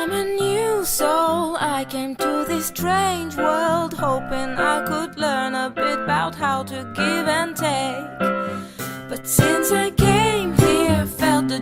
I'm a new soul, I came to this strange world hoping I could learn a bit about how to give and take. But since I came here, felt the